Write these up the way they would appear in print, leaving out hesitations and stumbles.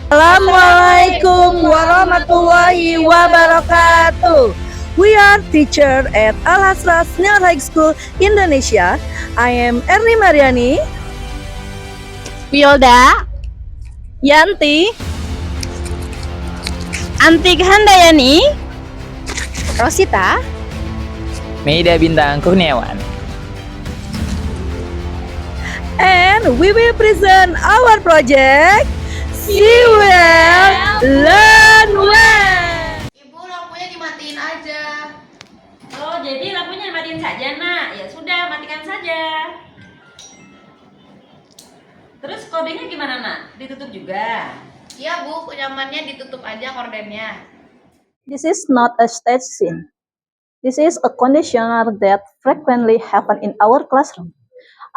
Assalamualaikum warahmatullahi wabarakatuh. We are teacher at Al Hasra Senior High School, Indonesia. I am Erni Mariani, Wilda, Yanti, Antik Handayani, Rosita, Meida Bintang Kurniawan. and we will present our project. See well, learn well. Ibu, lampunya dimatiin aja. Oh, jadi lampunya dimatiin saja, Nak. Ya sudah, matikan saja. Terus kodenya gimana, Nak? Ditutup juga? Iya, Bu, nyamannya ditutup aja kordennya. This is not a stage scene. This is a condition that frequently happen in our classroom.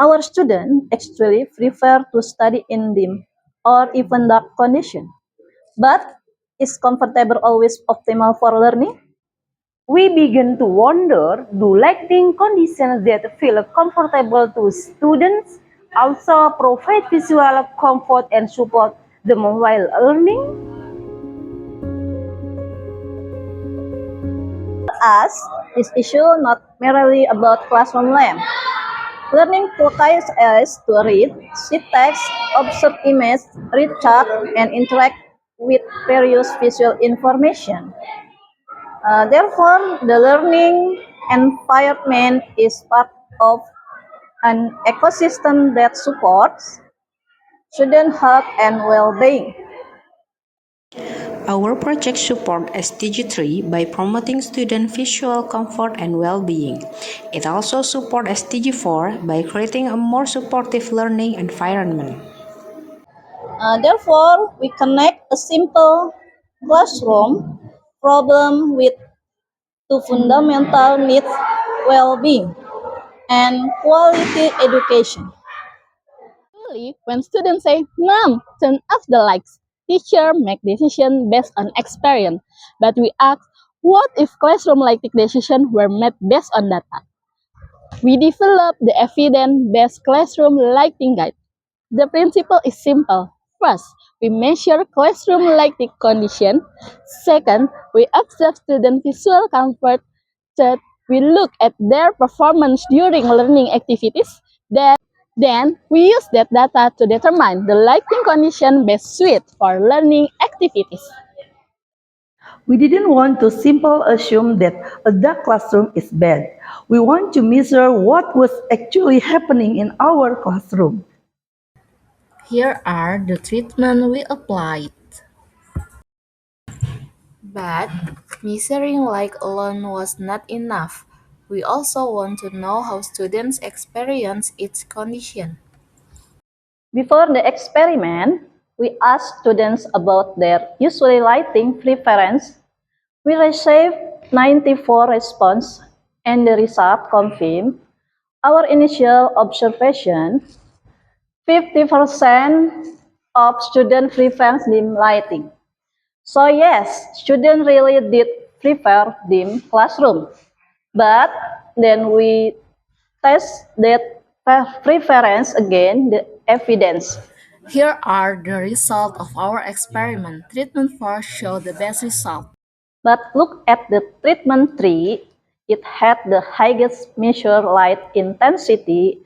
Our students actually prefer to study in dim or even dark condition. But is comfortable always optimal for learning? We begin to wonder, do lighting conditions that feel comfortable to students also provide visual comfort and support them while learning? For us, this issue not merely about classroom lamp. Learning requires us to read, see text, observe image, read chart, and interact with various visual information. Therefore, the learning environment is part of an ecosystem that supports student health and well-being. Our project supports SDG 3 by promoting student visual comfort and well-being. It also supports SDG 4 by creating a more supportive learning environment. Therefore, we connect a simple classroom problem with two fundamental needs: well-being and quality education. Usually, when students say, "Mom, turn off the lights," teacher make decision based on experience. But we ask, what if classroom lighting decisions were made based on data? We develop the evidence-based classroom lighting guide. The principle is simple. First, we measure classroom lighting condition. Second, we observe student visual comfort. Third, we look at their performance during learning activities. Then we use that data to determine the lighting condition best suited for learning activities. We didn't want to simply assume that a dark classroom is bad. We want to measure what was actually happening in our classroom. Here are the treatment we applied. But measuring light alone was not enough. We also want to know how students experience each condition. Before the experiment, we asked students about their usual lighting preference. We received 94 responses, and the result confirmed our initial observation. 50% of students prefer dim lighting. So yes, students really did prefer dim classroom. But then we test that preference against the evidence. Here are the results of our experiment. Treatment 4 showed the best result. But look at the treatment 3, it had the highest measured light intensity,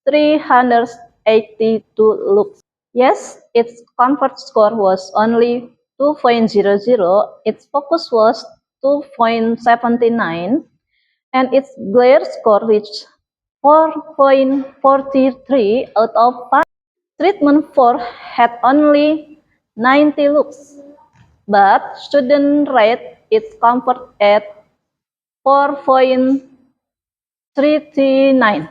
382 lux. Yes, its comfort score was only 2.00, its focus was 2.79, and its glare score reached 4.43 out of 5. Treatment 4 had only 90 lux, but student rate its comfort at 4.39.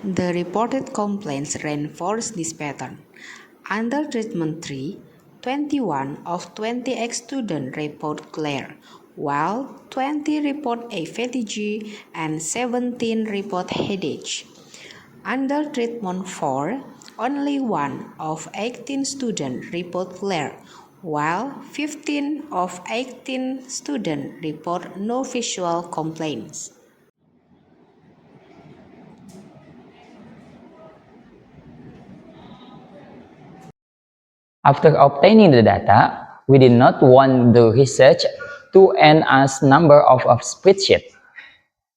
The reported complaints reinforce this pattern. Under treatment 3, 21 of 20 students report glare, while 20 report a fatigue and 17 report headache. Under treatment 4, only 1 of 18 students report glare, while 15 of 18 students report no visual complaints. After obtaining the data, we did not want the research to end as number of a spreadsheet.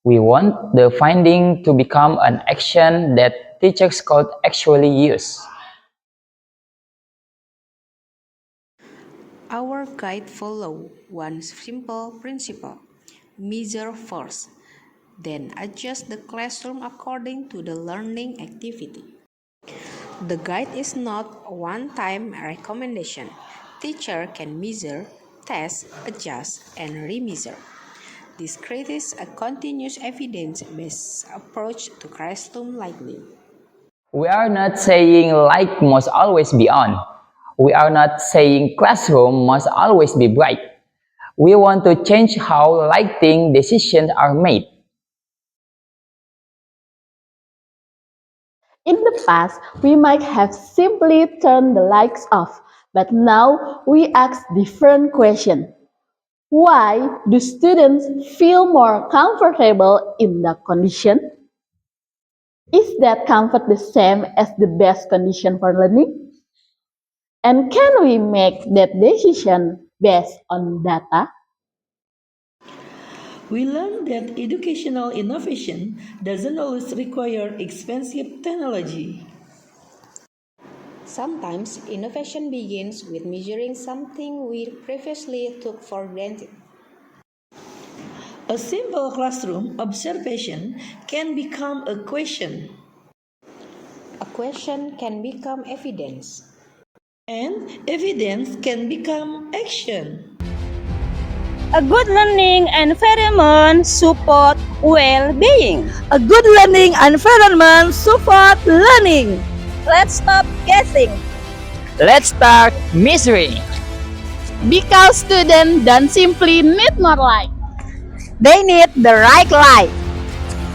We want the finding to become an action that teachers could actually use. Our guide follow one simple principle: measure first, then adjust the classroom according to the learning activity. The guide is not a one-time recommendation. Teacher can measure, test, adjust, and remeasure. This creates a continuous evidence-based approach to classroom learning. We are not saying light must always be on. We are not saying classroom must always be bright. We want to change how lighting decisions are made. In the past, we might have simply turned the lights off, but now we ask different questions. Why do students feel more comfortable in that condition? Is that comfort the same as the best condition for learning? And can we make that decision based on data? We learned that educational innovation doesn't always require expensive technology. Sometimes innovation begins with measuring something we previously took for granted. A simple classroom observation can become a question, A question can become evidence. and evidence can become action. A good learning environment support well-being. A good learning environment support learning. Let's stop guessing. Let's start measuring. Because students don't simply need more light. They need the right light.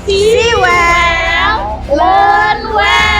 See well, learn well.